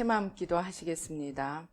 새마음 기도하시겠습니다.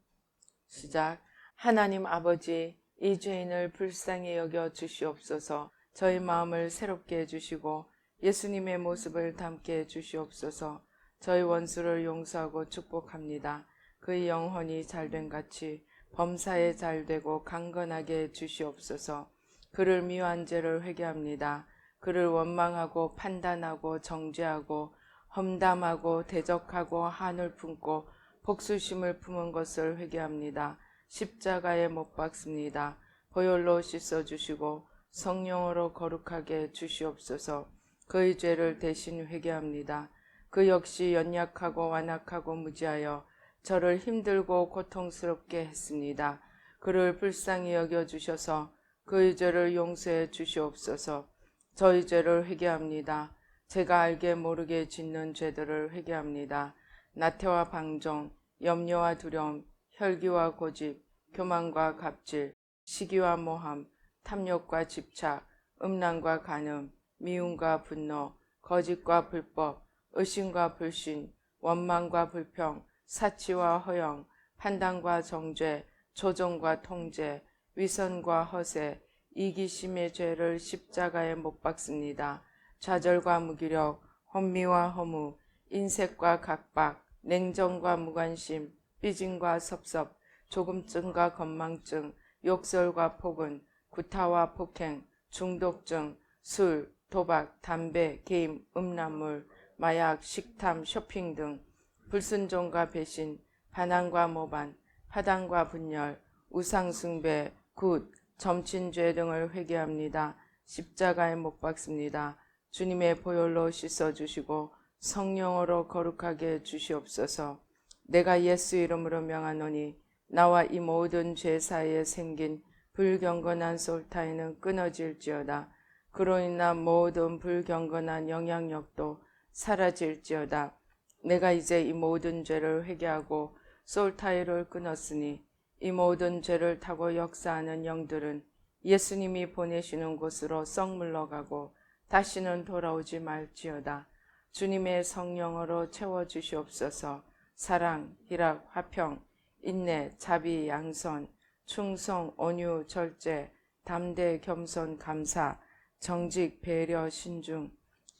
시작. 하나님 아버지, 이 죄인을 불쌍히 여겨 주시옵소서. 저희 마음을 새롭게 해주시고 예수님의 모습을 담게 해주시옵소서. 저희 원수를 용서하고 축복합니다. 그의 영혼이 잘된 같이 범사에 잘되고 강건하게 해주시옵소서. 그를 미워한 죄를 회개합니다. 그를 원망하고 판단하고 정죄하고 험담하고 대적하고 한을 품고 복수심을 품은 것을 회개합니다. 십자가에 못 박습니다. 보혈로 씻어주시고 성령으로 거룩하게 주시옵소서. 그의 죄를 대신 회개합니다. 그 역시 연약하고 완악하고 무지하여 저를 힘들고 고통스럽게 했습니다. 그를 불쌍히 여겨주셔서 그의 죄를 용서해 주시옵소서. 저희 죄를 회개합니다. 제가 알게 모르게 짓는 죄들을 회개합니다. 나태와 방종, 염려와 두려움, 혈기와 고집, 교만과 갑질, 시기와 모함, 탐욕과 집착, 음란과 간음, 미움과 분노, 거짓과 불법, 의심과 불신, 원망과 불평, 사치와 허영, 판단과 정죄, 조종과 통제, 위선과 허세, 이기심의 죄를 십자가에 못 박습니다. 좌절과 무기력, 혼미와 허무, 인색과 각박, 냉정과 무관심, 삐짐과 섭섭, 조금증과 건망증, 욕설과 폭언, 구타와 폭행, 중독증, 술, 도박, 담배, 게임, 음란물, 마약, 식탐, 쇼핑 등 불순종과 배신, 반항과 모반, 파당과 분열, 우상숭배, 굿, 점친죄 등을 회개합니다. 십자가에 못 박습니다. 주님의 보혈로 씻어주시고 성령으로 거룩하게 주시옵소서. 내가 예수 이름으로 명하노니 나와 이 모든 죄 사이에 생긴 불경건한 솔타이는 끊어질지어다. 그로 인한 모든 불경건한 영향력도 사라질지어다. 내가 이제 이 모든 죄를 회개하고 솔타이를 끊었으니 이 모든 죄를 타고 역사하는 영들은 예수님이 보내시는 곳으로 썩 물러가고 다시는 돌아오지 말지어다. 주님의 성령으로 채워주시옵소서. 사랑, 희락, 화평, 인내, 자비, 양선, 충성, 온유, 절제, 담대, 겸손, 감사, 정직, 배려, 신중,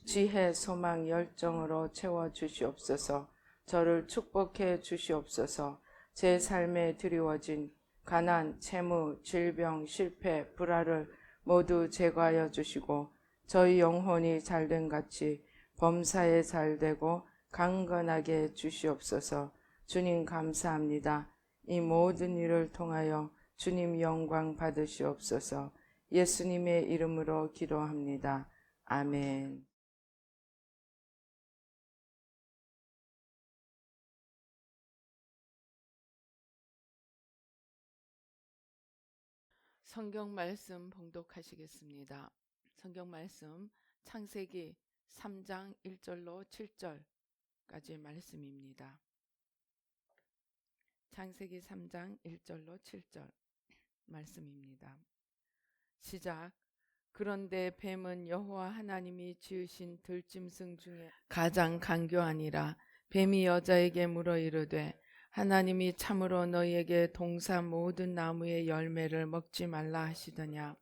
지혜, 소망, 열정으로 채워주시옵소서. 저를 축복해 주시옵소서. 제 삶에 드리워진 가난, 채무, 질병, 실패, 불화를 모두 제거하여 주시고 저희 영혼이 잘된 같이 범사에 잘되고 강건하게 주시옵소서. 주님 감사합니다. 이 모든 일을 통하여 주님 영광 받으시옵소서. 예수님의 이름으로 기도합니다. 아멘. 성경 말씀 봉독하시겠습니다. 성경 말씀 창세기 3장 1절로 7절까지 말씀입니다. 창세기 3장 1절로 7절 말씀입니다. 시작. 그런데 뱀은 여호와 하나님이 지으신 들짐승 중에 가장 간교하니라. 뱀이 여자에게 물어 이르되 하나님이 참으로 너희에게 동산 모든 나무의 열매를 먹지 말라 하시더냐.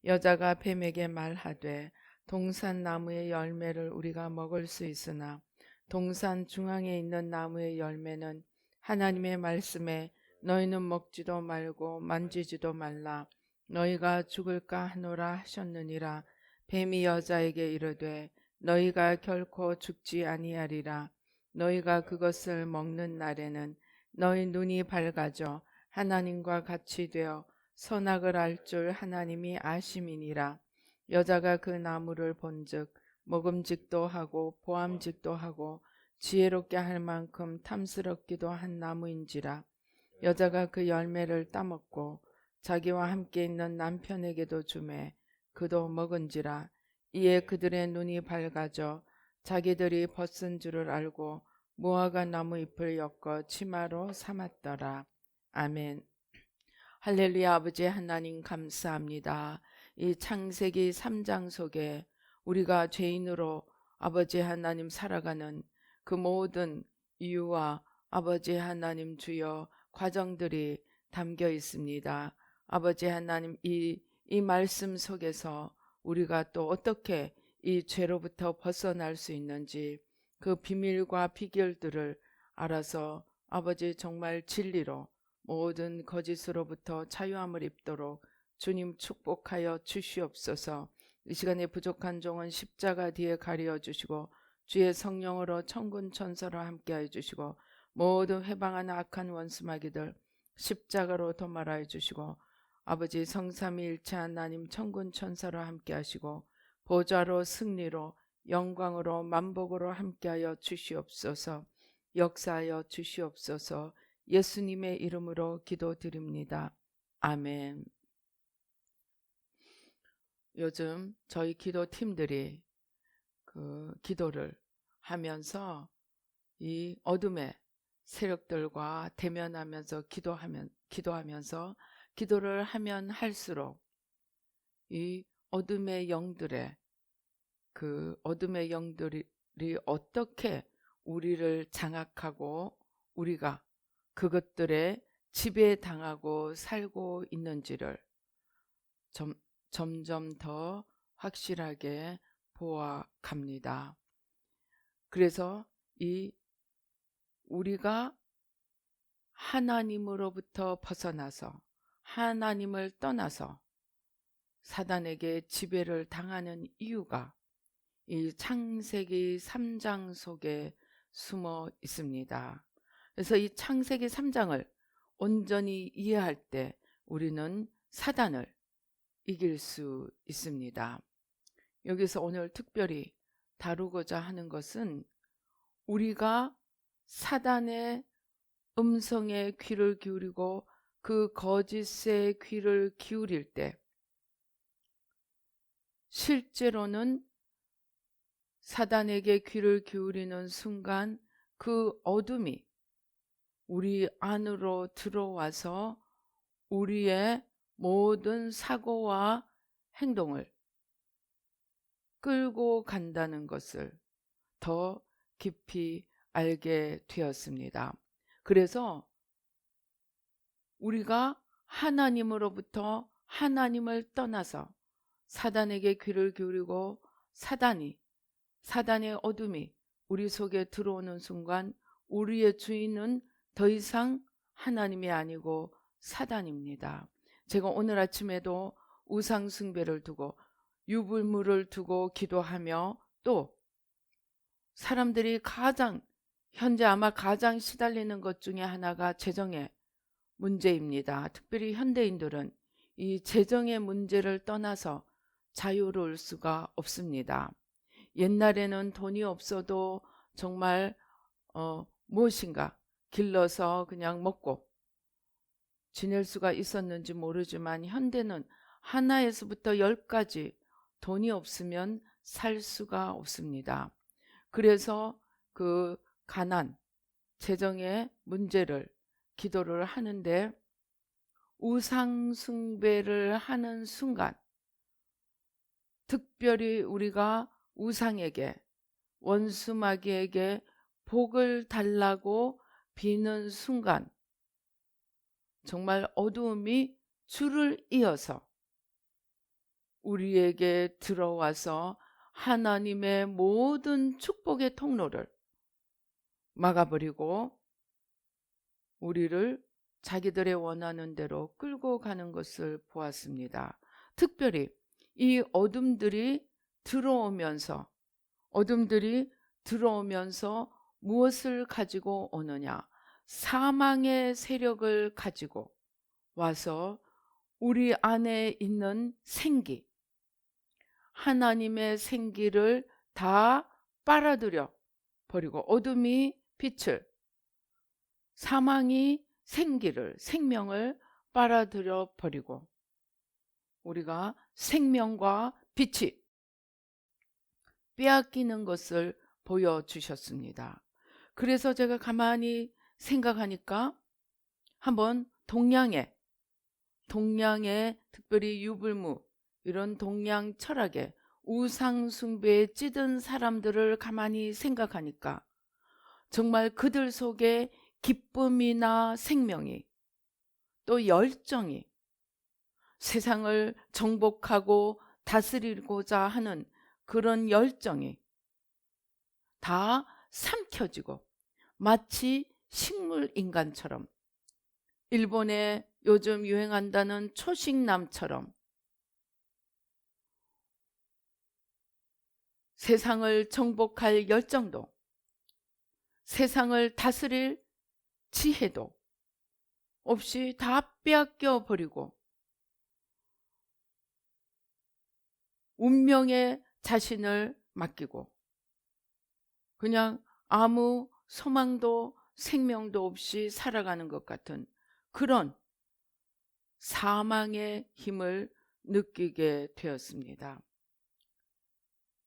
여자가 뱀에게 말하되 동산 나무의 열매를 우리가 먹을 수 있으나 동산 중앙에 있는 나무의 열매는 하나님의 말씀에 너희는 먹지도 말고 만지지도 말라 너희가 죽을까 하노라 하셨느니라. 뱀이 여자에게 이르되 너희가 결코 죽지 아니하리라. 너희가 그것을 먹는 날에는 너희 눈이 밝아져 하나님과 같이 되어 선악을 알 줄 하나님이 아심이니라. 여자가 그 나무를 본즉 먹음직도 하고 보암직도 하고 지혜롭게 할 만큼 탐스럽기도 한 나무인지라. 여자가 그 열매를 따먹고 자기와 함께 있는 남편에게도 주매 그도 먹은지라. 이에 그들의 눈이 밝아져 자기들이 벗은 줄을 알고 무화과 나무 잎을 엮어 치마로 삼았더라. 아멘. 할렐루야. 아버지 하나님 감사합니다. 이 창세기 3장 속에 우리가 죄인으로 아버지 하나님 살아가는 그 모든 이유와 아버지 하나님 주여 과정들이 담겨 있습니다. 아버지 하나님 이 말씀 속에서 우리가 또 어떻게 이 죄로부터 벗어날 수 있는지 그 비밀과 비결들을 알아서 아버지 정말 진리로 모든 거짓으로부터 자유함을 입도록 주님 축복하여 주시옵소서. 이 시간에 부족한 종은 십자가 뒤에 가려 주시고 주의 성령으로 천군 천사로 함께하여 주시고 모든 회방한 악한 원수마귀들 십자가로 도말하여 주시고 아버지 성삼위일체 하나님 천군 천사로 함께하시고 보좌로 승리로 영광으로 만복으로 함께하여 주시옵소서. 역사하여 주시옵소서. 예수님의 이름으로 기도드립니다. 아멘. 요즘 저희 기도팀들이 그 기도를 하면서 이 어둠의 세력들과 대면하면서 기도하면서 기도를 하면 할수록 이 어둠의 영들의 그 어둠의 영들이 어떻게 우리를 장악하고 우리가 그것들에 지배당하고 살고 있는지를 점점 더 확실하게 보아갑니다. 그래서 이 우리가 하나님으로부터 벗어나서 하나님을 떠나서 사단에게 지배를 당하는 이유가 이 창세기 3장 속에 숨어 있습니다. 그래서 이 창세기 3장을 온전히 이해할 때 우리는 사단을 이길 수 있습니다. 여기서 오늘 특별히 다루고자 하는 것은 우리가 사단의 음성에 귀를 기울이고 그 거짓에 귀를 기울일 때 실제로는 사단에게 귀를 기울이는 순간 그 어둠이 우리 안으로 들어와서 우리의 모든 사고와 행동을 끌고 간다는 것을 더 깊이 알게 되었습니다. 그래서 우리가 하나님으로부터 하나님을 떠나서 사단에게 귀를 기울이고 사단의 어둠이 우리 속에 들어오는 순간 우리의 주인은 더 이상 하나님이 아니고 사단입니다. 제가 오늘 아침에도 우상 숭배를 두고 유불물을 두고 기도하며 또 사람들이 현재 아마 가장 시달리는 것 중에 하나가 재정의 문제입니다. 특별히 현대인들은 이 재정의 문제를 떠나서 자유로울 수가 없습니다. 옛날에는 돈이 없어도 정말 무엇인가 길러서 그냥 먹고 지낼 수가 있었는지 모르지만 현대는 하나에서부터 10까지 돈이 없으면 살 수가 없습니다. 그래서 그 가난, 재정의 문제를 기도를 하는데 우상 숭배를 하는 순간 특별히 우리가 우상에게 원수마귀에게 복을 달라고 비는 순간 정말 어두움이 줄을 이어서 우리에게 들어와서 하나님의 모든 축복의 통로를 막아버리고 우리를 자기들의 원하는 대로 끌고 가는 것을 보았습니다. 특별히 이 어둠들이 들어오면서 무엇을 가지고 오느냐? 사망의 세력을 가지고 와서 우리 안에 있는 생기, 하나님의 생기를 다 빨아들여 버리고 어둠이 빛을, 사망이 생명을 빨아들여 버리고 우리가 생명과 빛이 빼앗기는 것을 보여주셨습니다. 그래서 제가 가만히 생각하니까 한번 동양의 특별히 유불무 이런 동양 철학의 우상 숭배에 찌든 사람들을 가만히 생각하니까 정말 그들 속에 기쁨이나 생명이, 또 열정이, 세상을 정복하고 다스리고자 하는 그런 열정이 다 삼켜지고 마치 식물인간처럼, 일본에 요즘 유행한다는 초식남처럼 세상을 정복할 열정도, 세상을 다스릴 지혜도 없이 다 빼앗겨 버리고 운명에 자신을 맡기고 그냥 아무 소망도 생명도 없이 살아가는 것 같은 그런 사망의 힘을 느끼게 되었습니다.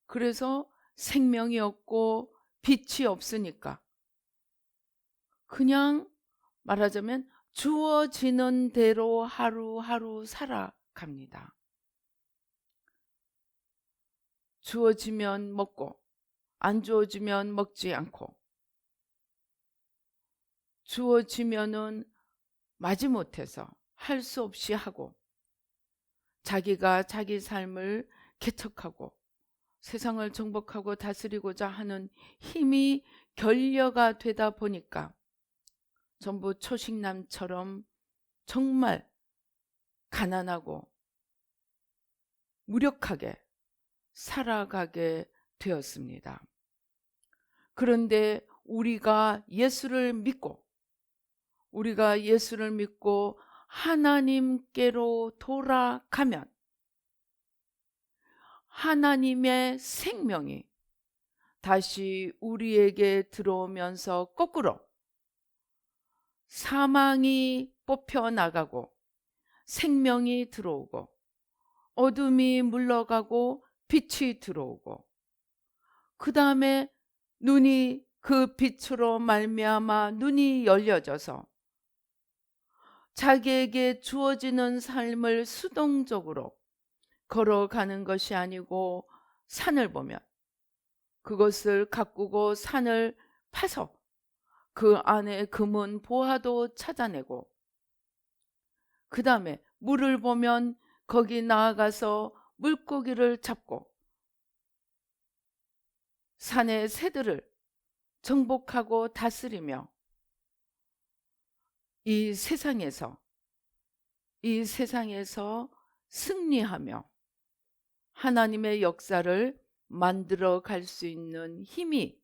그래서 생명이 없고 빛이 없으니까 그냥 말하자면 주어지는 대로 하루하루 살아갑니다. 주어지면 먹고 안 주어지면 먹지 않고, 주어지면은 마지못해서 할 수 없이 하고, 자기가 자기 삶을 개척하고 세상을 정복하고 다스리고자 하는 힘이 결여가 되다 보니까 전부 초식남처럼 정말 가난하고 무력하게 살아가게 되었습니다. 그런데 우리가 예수를 믿고 하나님께로 돌아가면 하나님의 생명이 다시 우리에게 들어오면서 거꾸로 사망이 뽑혀나가고 생명이 들어오고 어둠이 물러가고 빛이 들어오고, 그 다음에 눈이 그 빛으로 말미암아 눈이 열려져서 자기에게 주어지는 삶을 수동적으로 걸어가는 것이 아니고 산을 보면 그것을 가꾸고 산을 파서 그 안에 금은 보화도 찾아내고, 그 다음에 물을 보면 거기 나아가서 물고기를 잡고 산의 새들을 정복하고 다스리며 이 세상에서 승리하며 하나님의 역사를 만들어 갈 수 있는 힘이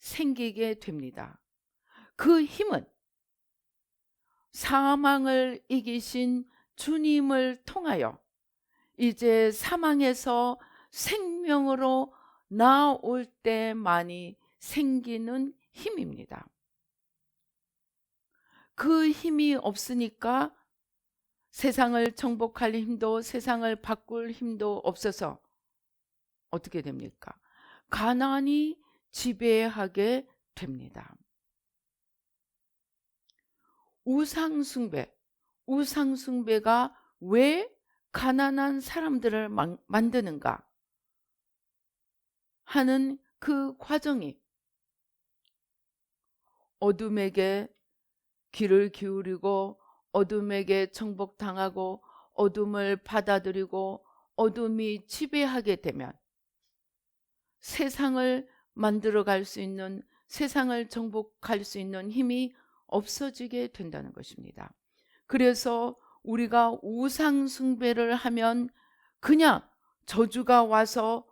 생기게 됩니다. 그 힘은 사망을 이기신 주님을 통하여 이제 사망에서 생명으로 나올 때만이 생기는 힘입니다. 그 힘이 없으니까 세상을 정복할 힘도 세상을 바꿀 힘도 없어서 어떻게 됩니까? 가난이 지배하게 됩니다. 우상숭배가 왜 가난한 사람들을 만드는가 하는 그 과정이, 어둠에게 귀를 기울이고 어둠에게 정복당하고 어둠을 받아들이고 어둠이 지배하게 되면 세상을 만들어갈 수 있는, 세상을 정복할 수 있는 힘이 없어지게 된다는 것입니다. 그래서 우리가 우상숭배를 하면 그냥 저주가 와서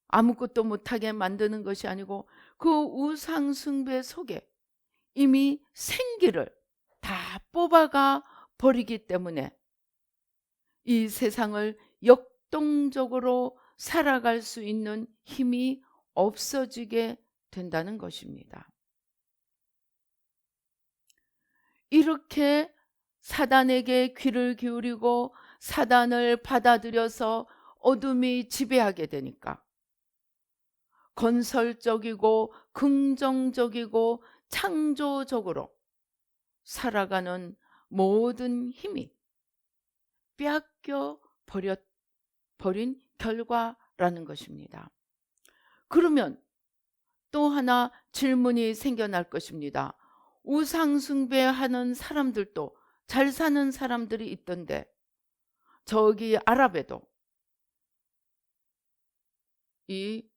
아무것도 못하게 만드는 것이 아니고 그 우상숭배 속에 이미 생기를 다 뽑아가 버리기 때문에 이 세상을 역동적으로 살아갈 수 있는 힘이 없어지게 된다는 것입니다. 이렇게 사단에게 귀를 기울이고 사단을 받아들여서 어둠이 지배하게 되니까 건설적이고 긍정적이고 창조적으로 살아가는 모든 힘이 빼앗겨 버린 결과라는 것입니다. 그러면 또 하나 질문이 생겨날 것입니다. 우상숭배하는 사람들도 잘 사는 사람들이 있던데, 저기 아랍에도 이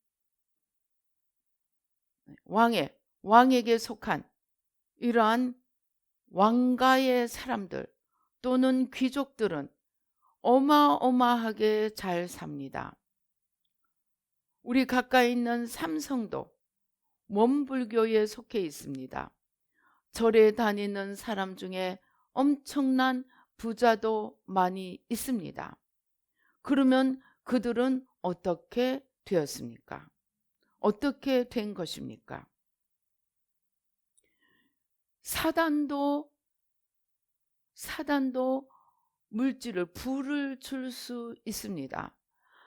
왕에게 속한 이러한 왕가의 사람들 또는 귀족들은 어마어마하게 잘 삽니다. 우리 가까이 있는 삼성도 원불교에 속해 있습니다. 절에 다니는 사람 중에 엄청난 부자도 많이 있습니다. 그러면 그들은 어떻게 되었습니까? 어떻게 된 것입니까? 사단도 물질을, 불을 줄 수 있습니다.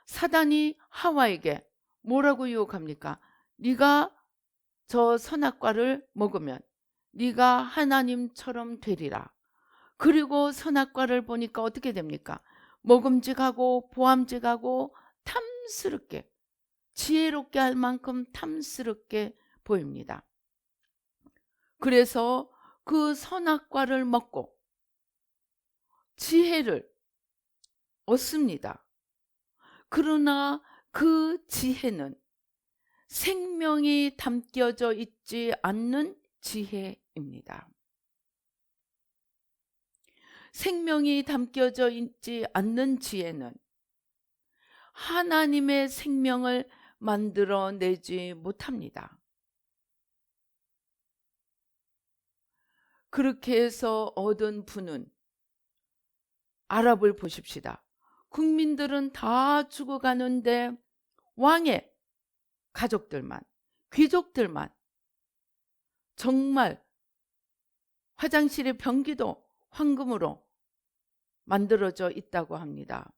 사단이 하와에게 뭐라고 유혹합니까? 네가 저 선악과를 먹으면 네가 하나님처럼 되리라. 그리고 선악과를 보니까 어떻게 됩니까? 먹음직하고 보암직하고 탐스럽게, 지혜롭게 할 만큼 탐스럽게 보입니다. 그래서 그 선악과를 먹고 지혜를 얻습니다. 그러나 그 지혜는 생명이 담겨져 있지 않는 지혜입니다. 생명이 담겨져 있지 않는 지혜는 하나님의 생명을 만들어내지 못합니다. 그렇게 해서 얻은 부는, 아랍을 보십시다. 국민들은 다 죽어가는데 왕의 가족들만, 귀족들만 정말 화장실의 변기도 황금으로 만들어져 있다고 합니다.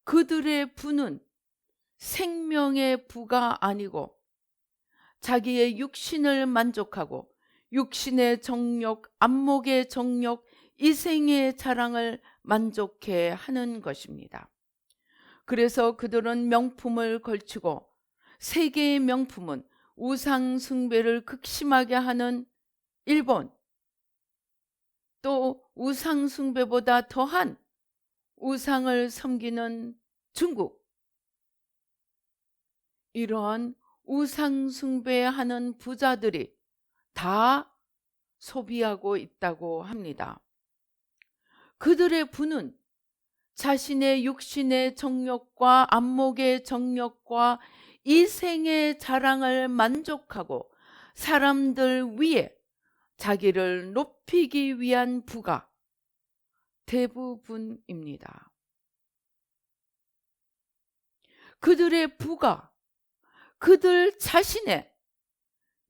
그들의 부는 생명의 부가 아니고 자기의 육신을 만족하고 육신의 정욕, 안목의 정욕, 이생의 자랑을 만족해 하는 것입니다. 그래서 그들은 명품을 걸치고, 세계의 명품은 우상 숭배를 극심하게 하는 일본, 또 우상 숭배보다 더한 우상을 섬기는 중국, 이러한 우상 숭배하는 부자들이 다 소비하고 있다고 합니다. 그들의 부는 자신의 육신의 정욕과 안목의 정욕과 이생의 자랑을 만족하고 사람들 위에 자기를 높이기 위한 부가 대부분입니다. 그들의 부가 그들 자신의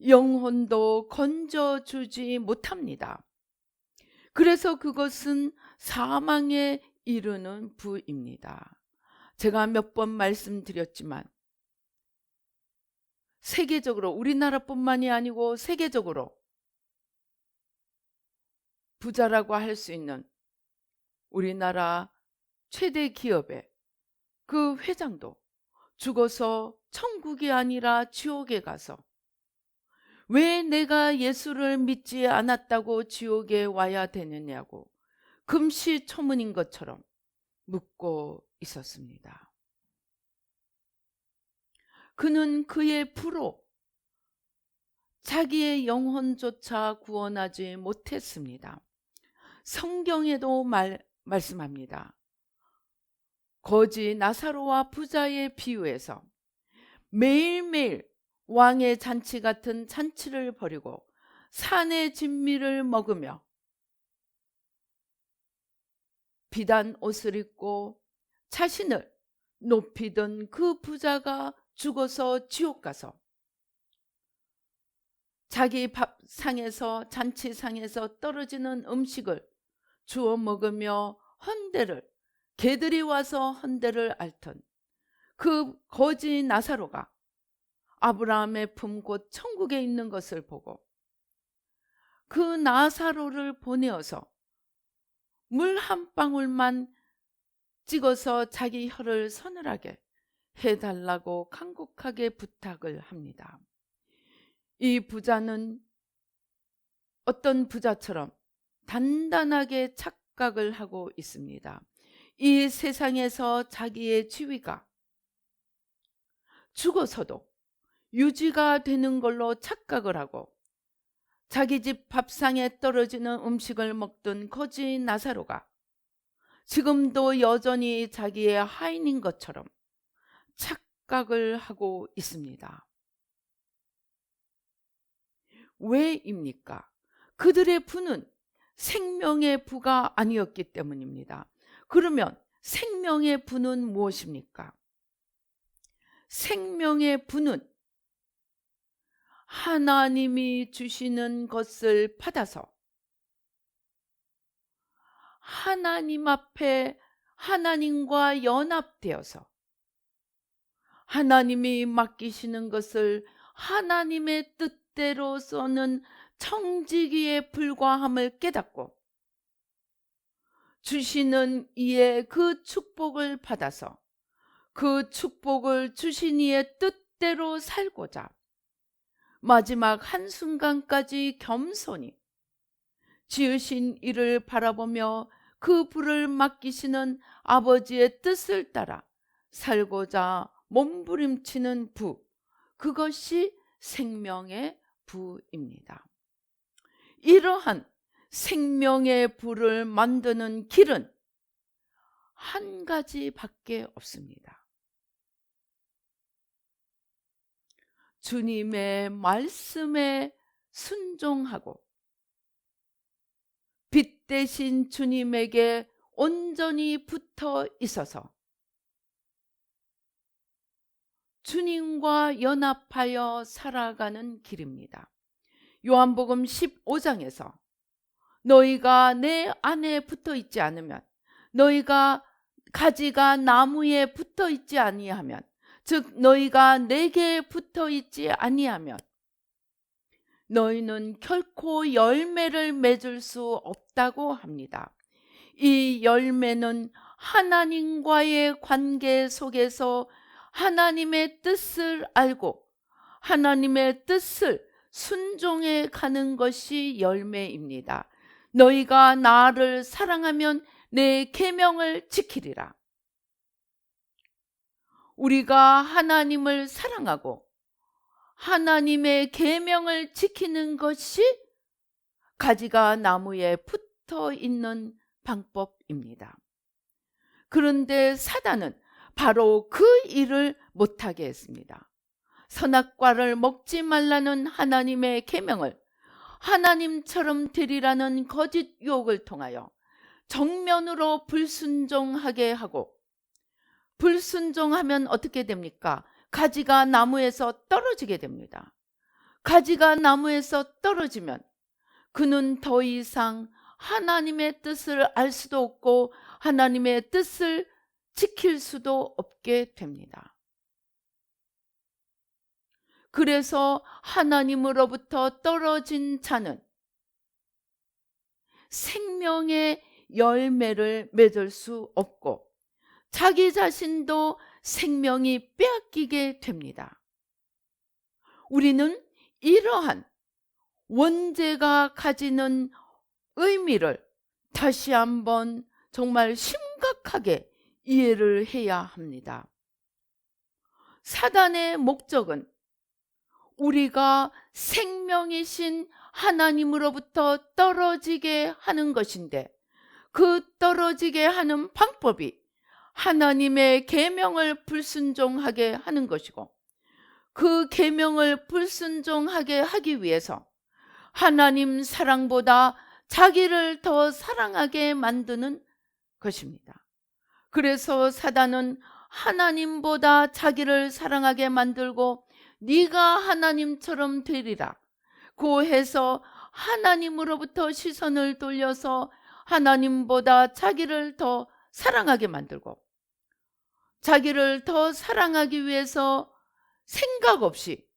영혼도 건져주지 못합니다. 그래서 그것은 사망에 이르는 부입니다. 제가 몇 번 말씀드렸지만 세계적으로, 우리나라뿐만이 아니고 세계적으로 부자라고 할 수 있는 우리나라 최대 기업의 그 회장도 죽어서 천국이 아니라 지옥에 가서 왜 내가 예수를 믿지 않았다고 지옥에 와야 되느냐고 금시초문인 것처럼 묻고 있었습니다. 그는 그의 부로 자기의 영혼조차 구원하지 못했습니다. 성경에도 말씀합니다. 거지 나사로와 부자의 비유에서 매일매일 왕의 잔치 같은 잔치를 벌이고 산의 진미를 먹으며 비단 옷을 입고 자신을 높이던 그 부자가 죽어서 지옥 가서 자기 밥상에서, 잔치상에서 떨어지는 음식을 주워 먹으며 개들이 와서 헌대를 앓던 그 거지 나사로가 아브라함의 품 곧 천국에 있는 것을 보고 그 나사로를 보내어서 물 한 방울만 찍어서 자기 혀를 서늘하게 해달라고 간곡하게 부탁을 합니다. 이 부자는 어떤 부자처럼 단단하게 착각을 하고 있습니다. 이 세상에서 자기의 지위가 죽어서도 유지가 되는 걸로 착각을 하고, 자기 집 밥상에 떨어지는 음식을 먹던 거지 나사로가 지금도 여전히 자기의 하인인 것처럼 착각을 하고 있습니다. 왜입니까? 그들의 부는 생명의 부가 아니었기 때문입니다. 그러면 생명의 부는 무엇입니까? 생명의 부는 하나님이 주시는 것을 받아서 하나님 앞에 하나님과 연합되어서 하나님이 맡기시는 것을 하나님의 뜻대로서는 청지기에 불과함을 깨닫고 주시는 이의 그 축복을 받아서 그 축복을 주신 이의 뜻대로 살고자 마지막 한순간까지 겸손히 지으신 이를 바라보며 그 불을 맡기시는 아버지의 뜻을 따라 살고자 몸부림치는 부, 그것이 생명의 부입니다. 이러한 생명의 부를 만드는 길은 한 가지밖에 없습니다. 주님의 말씀에 순종하고 빛 대신 주님에게 온전히 붙어 있어서 주님과 연합하여 살아가는 길입니다. 요한복음 15장에서 너희가 내 안에 붙어 있지 않으면, 너희가 가지가 나무에 붙어 있지 아니하면, 즉 너희가 내게 붙어 있지 아니하면 너희는 결코 열매를 맺을 수 없다고 합니다. 이 열매는 하나님과의 관계 속에서 하나님의 뜻을 알고 하나님의 뜻을 순종해 가는 것이 열매입니다. 너희가 나를 사랑하면 내 계명을 지키리라. 우리가 하나님을 사랑하고 하나님의 계명을 지키는 것이 가지가 나무에 붙어 있는 방법입니다. 그런데 사단은 바로 그 일을 못하게 했습니다. 선악과를 먹지 말라는 하나님의 계명을 하나님처럼 되리라는 거짓 유혹을 통하여 정면으로 불순종하게 하고, 불순종하면 어떻게 됩니까? 가지가 나무에서 떨어지게 됩니다. 가지가 나무에서 떨어지면 그는 더 이상 하나님의 뜻을 알 수도 없고 하나님의 뜻을 지킬 수도 없게 됩니다. 그래서 하나님으로부터 떨어진 자는 생명의 열매를 맺을 수 없고 자기 자신도 생명이 빼앗기게 됩니다. 우리는 이러한 원죄가 가지는 의미를 다시 한번 정말 심각하게 이해를 해야 합니다. 사단의 목적은 우리가 생명이신 하나님으로부터 떨어지게 하는 것인데, 그 떨어지게 하는 방법이 하나님의 계명을 불순종하게 하는 것이고, 그 계명을 불순종하게 하기 위해서 하나님 사랑보다 자기를 더 사랑하게 만드는 것입니다. 그래서 사단은 하나님보다 자기를 사랑하게 만들고 네가 하나님처럼 되리라 고 해서 하나님으로부터 시선을 돌려서 하나님보다 자기를 더 사랑하게 만들고, 자기를 더 사랑하기 위해서 생각 없이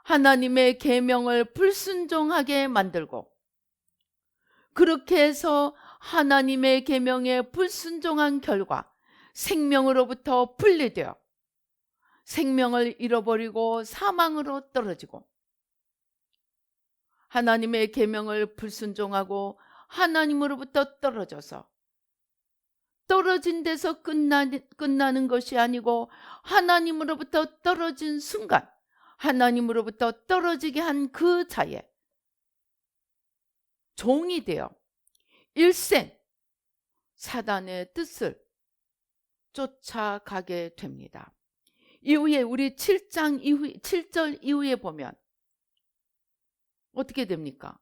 하나님의 계명을 불순종하게 만들고, 그렇게 해서 하나님의 계명에 불순종한 결과 생명으로부터 분리되어 생명을 잃어버리고 사망으로 떨어지고, 하나님의 계명을 불순종하고 하나님으로부터 떨어져서 떨어진 데서 끝나는 것이 아니고 하나님으로부터 떨어진 순간 하나님으로부터 떨어지게 한 그 자에 종이 되어 일생 사단의 뜻을 쫓아가게 됩니다. 이후에 우리 7절 이후에 보면 어떻게 됩니까?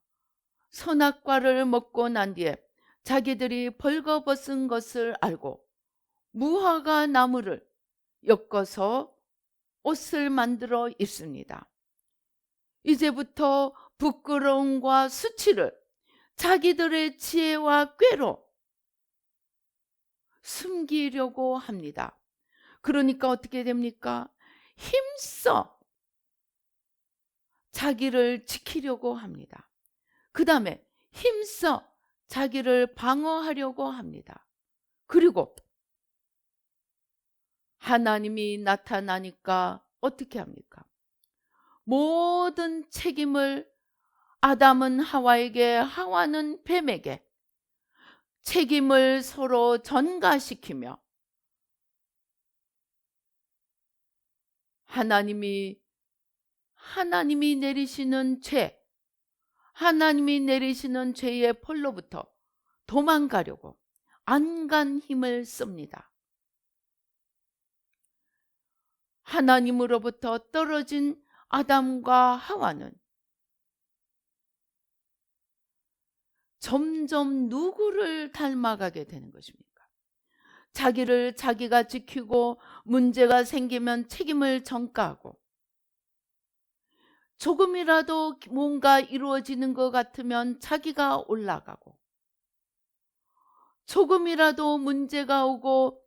선악과를 먹고 난 뒤에 자기들이 벌거벗은 것을 알고 무화과 나무를 엮어서 옷을 만들어 입습니다. 이제부터 부끄러움과 수치를 자기들의 지혜와 꾀로 숨기려고 합니다. 그러니까 어떻게 됩니까? 힘써 자기를 지키려고 합니다. 그 다음에 힘써 자기를 방어하려고 합니다. 그리고 하나님이 나타나니까 어떻게 합니까? 모든 책임을 아담은 하와에게, 하와는 뱀에게 책임을 서로 전가시키며 하나님이 내리시는 죄, 하나님이 내리시는 죄의 펄로부터 도망가려고 안간 힘을 씁니다. 하나님으로부터 떨어진 아담과 하와는 점점 누구를 닮아가게 되는 것입니까? 자기를 자기가 지키고 문제가 생기면 책임을 전가하고 조금이라도 뭔가 이루어지는 것 같으면 자기가 올라가고 조금이라도 문제가 오고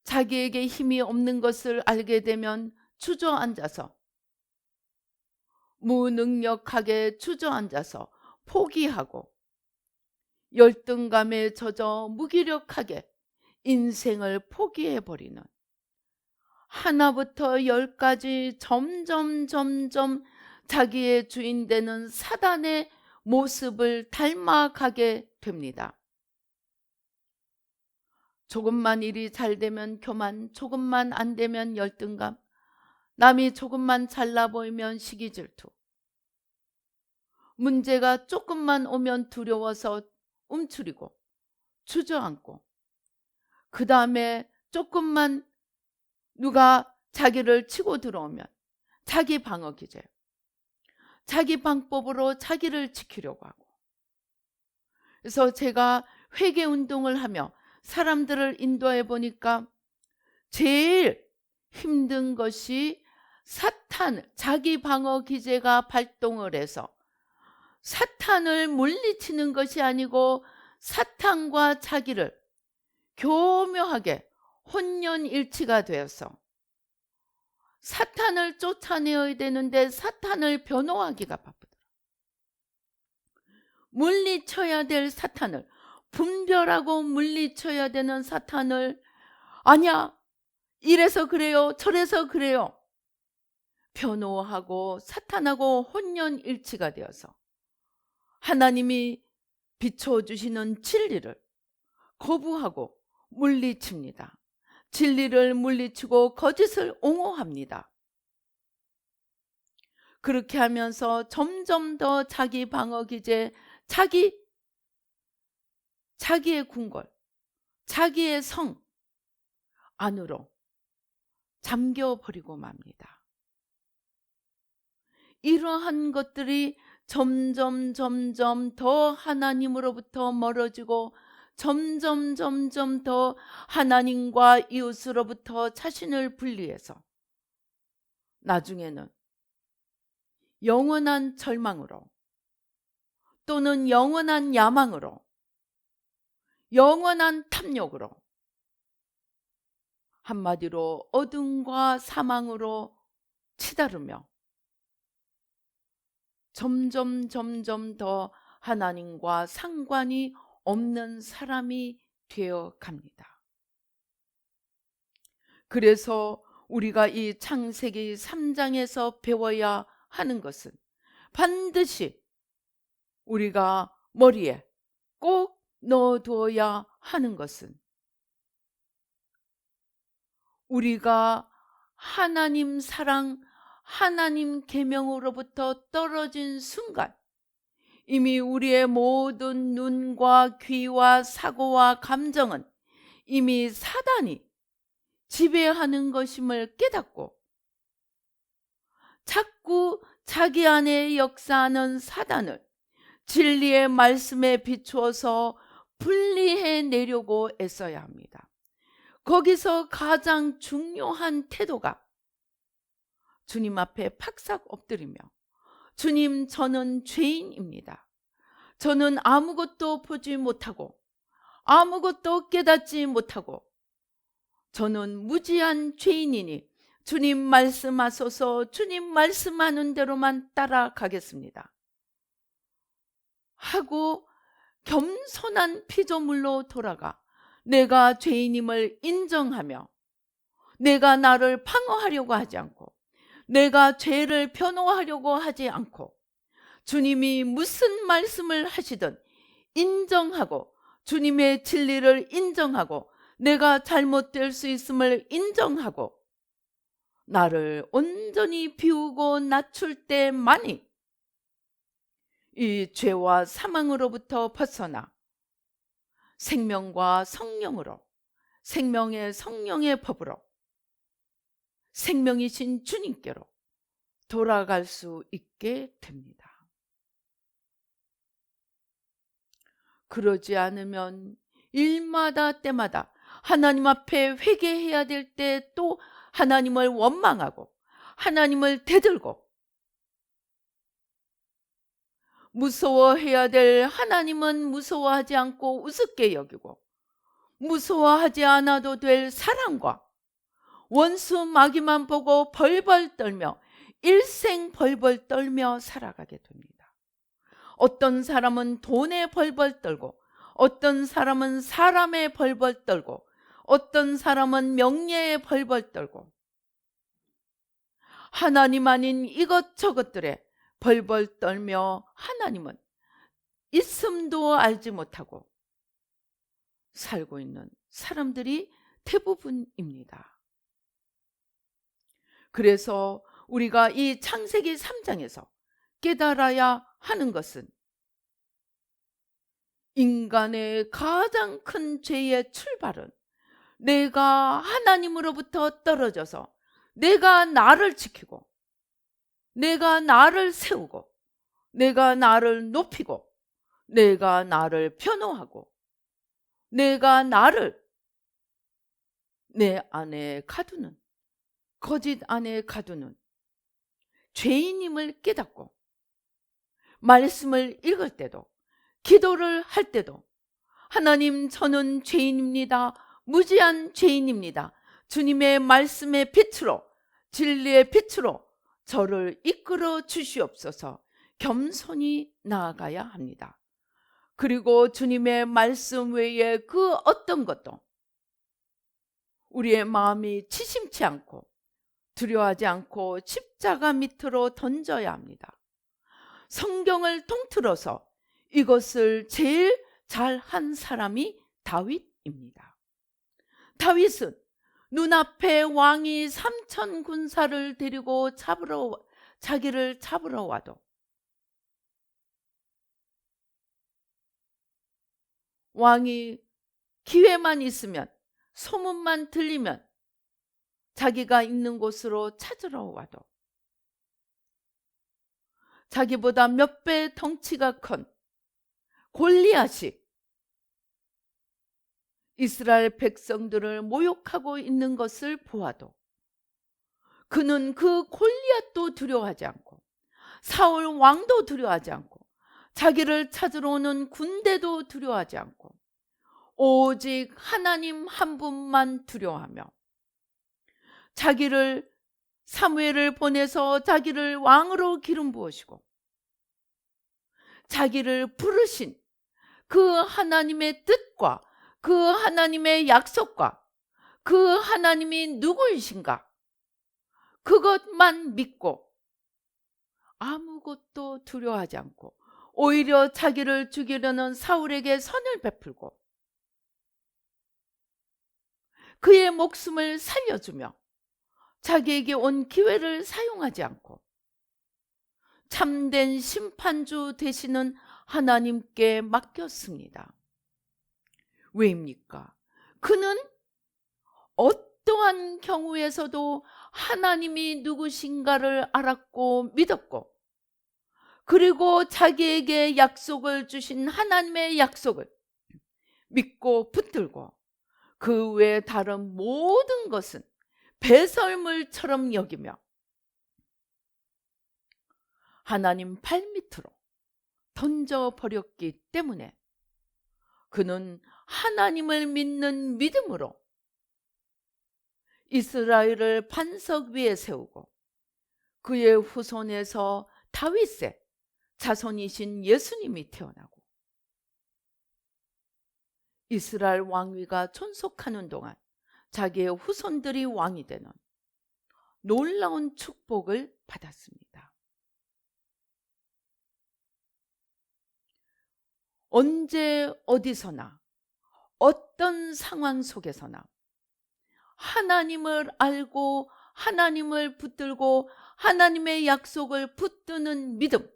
자기에게 힘이 없는 것을 알게 되면 주저앉아서 무능력하게 주저앉아서 포기하고 열등감에 젖어 무기력하게 인생을 포기해버리는 하나부터 10까지 점점 자기의 주인 되는 사단의 모습을 닮아가게 됩니다. 조금만 일이 잘 되면 교만, 조금만 안 되면 열등감, 남이 조금만 잘나 보이면 시기 질투, 문제가 조금만 오면 두려워서 움츠리고 주저앉고 그 다음에 조금만 누가 자기를 치고 들어오면 자기 방어 기제, 자기 방법으로 자기를 지키려고 하고. 그래서 제가 회개 운동을 하며 사람들을 인도해 보니까 제일 힘든 것이 자기 방어 기제가 발동을 해서 사탄을 물리치는 것이 아니고 사탄과 자기를 교묘하게 혼연일치가 되어서 사탄을 쫓아내야 되는데 사탄을 변호하기가 바쁘더라. 물리쳐야 될 사탄을, 분별하고 물리쳐야 되는 사탄을 아니야, 이래서 그래요, 저래서 그래요, 변호하고 사탄하고 혼연일치가 되어서 하나님이 비춰주시는 진리를 거부하고 물리칩니다. 진리를 물리치고 거짓을 옹호합니다. 그렇게 하면서 점점 더 자기 방어 기제, 자기의 궁궐, 자기의 성 안으로 잠겨버리고 맙니다. 이러한 것들이 점점 더 하나님으로부터 멀어지고 점점 더 하나님과 이웃으로부터 자신을 분리해서 나중에는 영원한 절망으로 또는 영원한 야망으로 영원한 탐욕으로 한마디로 어둠과 사망으로 치달으며 점점 더 하나님과 상관이 없는 사람이 되어 갑니다. 그래서 우리가 이 창세기 3장에서 배워야 하는 것은 반드시 우리가 머리에 꼭 넣어두어야 하는 것은 우리가 하나님 사랑, 하나님 계명으로부터 떨어진 순간 이미 우리의 모든 눈과 귀와 사고와 감정은 이미 사단이 지배하는 것임을 깨닫고 자꾸 자기 안에 역사하는 사단을 진리의 말씀에 비추어서 분리해내려고 애써야 합니다. 거기서 가장 중요한 태도가 주님 앞에 팍삭 엎드리며 주님, 저는 죄인입니다. 저는 아무것도 보지 못하고 아무것도 깨닫지 못하고 저는 무지한 죄인이니 주님 말씀하소서, 주님 말씀하는 대로만 따라가겠습니다 하고 겸손한 피조물로 돌아가 내가 죄인임을 인정하며 내가 나를 방어하려고 하지 않고 내가 죄를 변호하려고 하지 않고 주님이 무슨 말씀을 하시든 인정하고 주님의 진리를 인정하고 내가 잘못될 수 있음을 인정하고 나를 온전히 비우고 낮출 때만이 이 죄와 사망으로부터 벗어나 생명과 성령으로 생명의 성령의 법으로 생명이신 주님께로 돌아갈 수 있게 됩니다. 그러지 않으면 일마다 때마다 하나님 앞에 회개해야 될 때 또 하나님을 원망하고 하나님을 대들고 무서워해야 될 하나님은 무서워하지 않고 우습게 여기고 무서워하지 않아도 될 사랑과 원수 마귀만 보고 벌벌 떨며 일생 벌벌 떨며 살아가게 됩니다. 어떤 사람은 돈에 벌벌 떨고 어떤 사람은 사람에 벌벌 떨고 어떤 사람은 명예에 벌벌 떨고 하나님 아닌 이것저것들에 벌벌 떨며 하나님은 있음도 알지 못하고 살고 있는 사람들이 대부분입니다. 그래서 우리가 이 창세기 3장에서 깨달아야 하는 것은 인간의 가장 큰 죄의 출발은 내가 하나님으로부터 떨어져서 내가 나를 지키고 내가 나를 세우고 내가 나를 높이고 내가 나를 변호하고 내가 나를 내 안에 가두는 거짓 안에 가두는 죄인임을 깨닫고 말씀을 읽을 때도 기도를 할 때도 하나님, 저는 죄인입니다. 무지한 죄인입니다. 주님의 말씀의 빛으로 진리의 빛으로 저를 이끌어 주시옵소서 겸손히 나아가야 합니다. 그리고 주님의 말씀 외에 그 어떤 것도 우리의 마음이 치심치 않고 두려워하지 않고 십자가 밑으로 던져야 합니다. 성경을 통틀어서 이것을 제일 잘한 사람이 다윗입니다. 다윗은 눈앞에 왕이 3,000 군사를 데리고 자기를 잡으러 와도 왕이 기회만 있으면 소문만 들리면 자기가 있는 곳으로 찾으러 와도 자기보다 몇 배 덩치가 큰 골리앗이 이스라엘 백성들을 모욕하고 있는 것을 보아도 그는 그 골리앗도 두려워하지 않고 사울 왕도 두려워하지 않고 자기를 찾으러 오는 군대도 두려워하지 않고 오직 하나님 한 분만 두려워하며 자기를 사무엘을 보내서 자기를 왕으로 기름 부으시고 자기를 부르신 그 하나님의 뜻과 그 하나님의 약속과 그 하나님이 누구이신가 그것만 믿고 아무것도 두려워하지 않고 오히려 자기를 죽이려는 사울에게 선을 베풀고 그의 목숨을 살려주며 자기에게 온 기회를 사용하지 않고 참된 심판주 되시는 하나님께 맡겼습니다. 왜입니까? 그는 어떠한 경우에서도 하나님이 누구신가를 알았고 믿었고, 그리고 자기에게 약속을 주신 하나님의 약속을 믿고 붙들고 그 외 다른 모든 것은 배설물처럼 여기며 하나님 발밑으로 던져버렸기 때문에 그는 하나님을 믿는 믿음으로 이스라엘을 반석 위에 세우고 그의 후손에서 다윗의 자손이신 예수님이 태어나고 이스라엘 왕위가 존속하는 동안 자기의 후손들이 왕이 되는 놀라운 축복을 받았습니다. 언제 어디서나 어떤 상황 속에서나 하나님을 알고 하나님을 붙들고 하나님의 약속을 붙드는 믿음,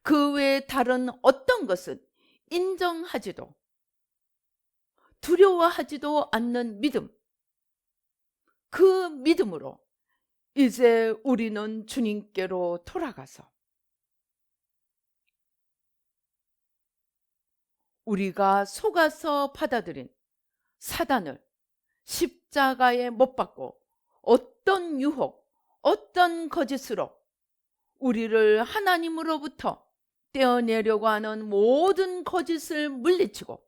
그 외에 다른 어떤 것은 인정하지도 두려워하지도 않는 믿음, 그 믿음으로 이제 우리는 주님께로 돌아가서 우리가 속아서 받아들인 사단을 십자가에 못 박고 어떤 유혹, 어떤 거짓으로 우리를 하나님으로부터 떼어내려고 하는 모든 거짓을 물리치고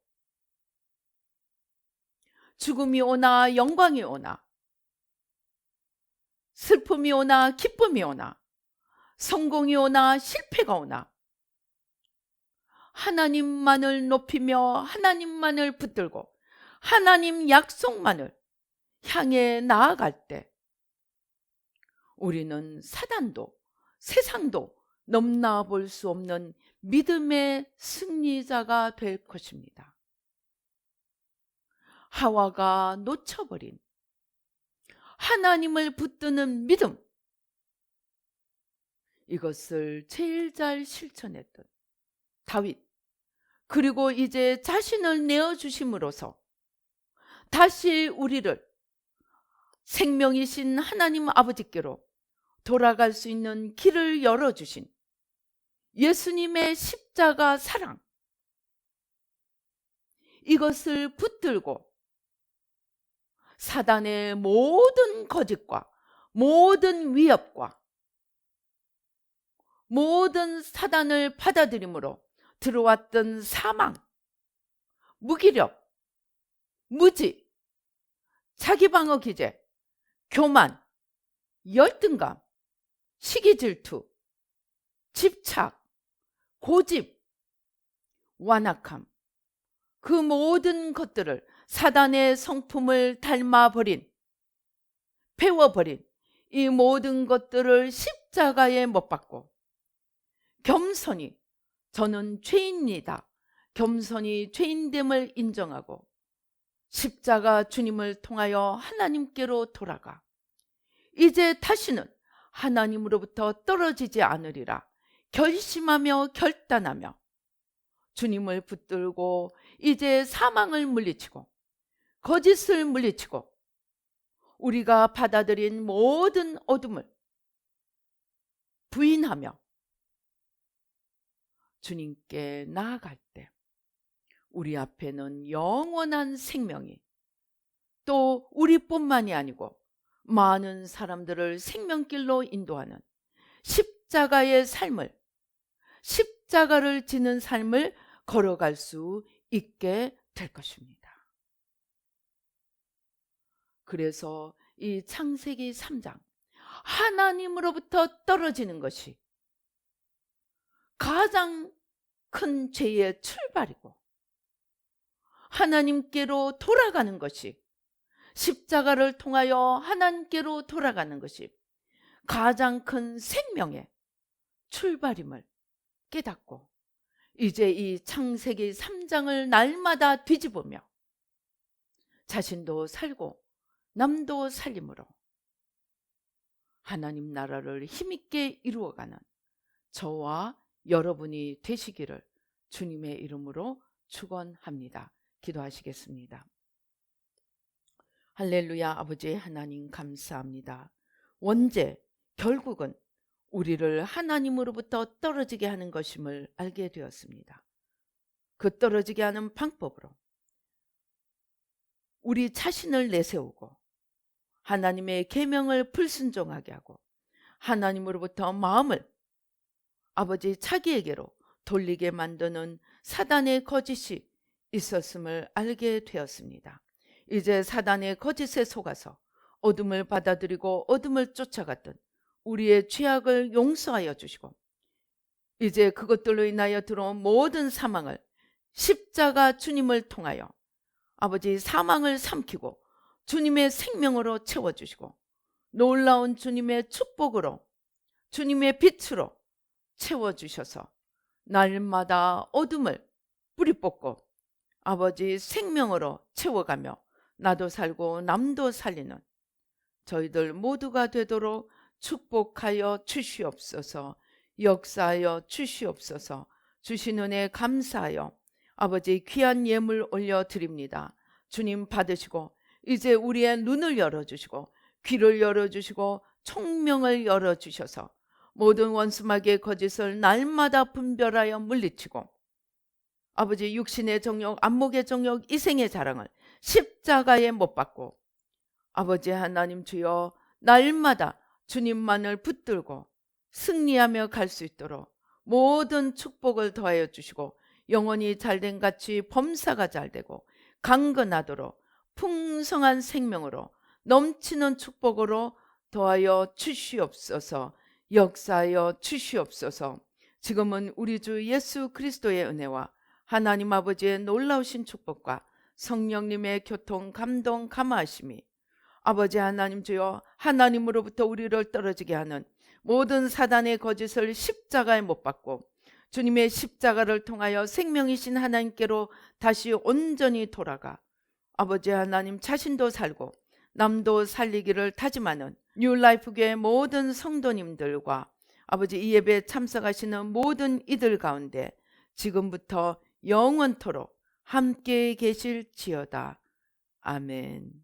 죽음이 오나 영광이 오나 슬픔이 오나 기쁨이 오나 성공이 오나 실패가 오나 하나님만을 높이며 하나님만을 붙들고 하나님 약속만을 향해 나아갈 때 우리는 사단도 세상도 넘나아 볼 수 없는 믿음의 승리자가 될 것입니다. 하와가 놓쳐버린 하나님을 붙드는 믿음, 이것을 제일 잘 실천했던 다윗, 그리고 이제 자신을 내어주심으로써 다시 우리를 생명이신 하나님 아버지께로 돌아갈 수 있는 길을 열어주신 예수님의 십자가 사랑, 이것을 붙들고 사단의 모든 거짓과 모든 위협과 모든 사단을 받아들임으로 들어왔던 사망, 무기력, 무지, 자기방어 기제, 교만, 열등감, 시기질투, 집착, 고집, 완악함, 그 모든 것들을 사단의 성품을 닮아버린, 배워버린 이 모든 것들을 십자가에 못 박고 겸손히 저는 죄인이다, 겸손히 죄인됨을 인정하고 십자가 주님을 통하여 하나님께로 돌아가 이제 다시는 하나님으로부터 떨어지지 않으리라 결심하며 결단하며 주님을 붙들고 이제 사망을 물리치고 거짓을 물리치고 우리가 받아들인 모든 어둠을 부인하며 주님께 나아갈 때 우리 앞에는 영원한 생명이, 또 우리뿐만이 아니고 많은 사람들을 생명길로 인도하는 십자가의 삶을, 십자가를 지는 삶을 걸어갈 수 있게 될 것입니다. 그래서 이 창세기 3장, 하나님으로부터 떨어지는 것이 가장 큰 죄의 출발이고 하나님께로 돌아가는 것이, 십자가를 통하여 하나님께로 돌아가는 것이 가장 큰 생명의 출발임을 깨닫고 이제 이 창세기 3장을 날마다 뒤집으며 자신도 살고 남도 살림으로 하나님 나라를 힘있게 이루어가는 저와 여러분이 되시기를 주님의 이름으로 축원합니다. 기도하시겠습니다. 할렐루야. 아버지 하나님 감사합니다. 원죄 결국은 우리를 하나님으로부터 떨어지게 하는 것임을 알게 되었습니다. 그 떨어지게 하는 방법으로 우리 자신을 내세우고 하나님의 계명을 불순종하게 하고 하나님으로부터 마음을 아버지 자기에게로 돌리게 만드는 사단의 거짓이 있었음을 알게 되었습니다. 이제 사단의 거짓에 속아서 어둠을 받아들이고 어둠을 쫓아갔던 우리의 죄악을 용서하여 주시고 이제 그것들로 인하여 들어온 모든 사망을 십자가 주님을 통하여 아버지 사망을 삼키고 주님의 생명으로 채워주시고 놀라운 주님의 축복으로 주님의 빛으로 채워주셔서 날마다 어둠을 뿌리 뽑고 아버지 생명으로 채워가며 나도 살고 남도 살리는 저희들 모두가 되도록 축복하여 주시옵소서. 역사하여 주시옵소서. 주신 은혜 감사하여 아버지 귀한 예물 올려드립니다. 주님 받으시고 이제 우리의 눈을 열어주시고 귀를 열어주시고 총명을 열어주셔서 모든 원수마귀의 거짓을 날마다 분별하여 물리치고 아버지 육신의 정욕, 안목의 정욕, 이생의 자랑을 십자가에 못 박고 아버지 하나님 주여 날마다 주님만을 붙들고 승리하며 갈 수 있도록 모든 축복을 더하여 주시고 영혼이 잘된 같이 범사가 잘되고 강건하도록 풍성한 생명으로 넘치는 축복으로 더하여 주시옵소서. 역사하여 주시옵소서. 지금은 우리 주 예수 그리스도의 은혜와 하나님 아버지의 놀라우신 축복과 성령님의 교통, 감동, 감화하심이 아버지 하나님 주여 하나님으로부터 우리를 떨어지게 하는 모든 사단의 거짓을 십자가에 못 박고 주님의 십자가를 통하여 생명이신 하나님께로 다시 온전히 돌아가 아버지 하나님 자신도 살고 남도 살리기를 다짐하는 뉴라이프교회 모든 성도님들과 아버지 이 예배에 참석하시는 모든 이들 가운데 지금부터 영원토록 함께 계실지어다. 아멘.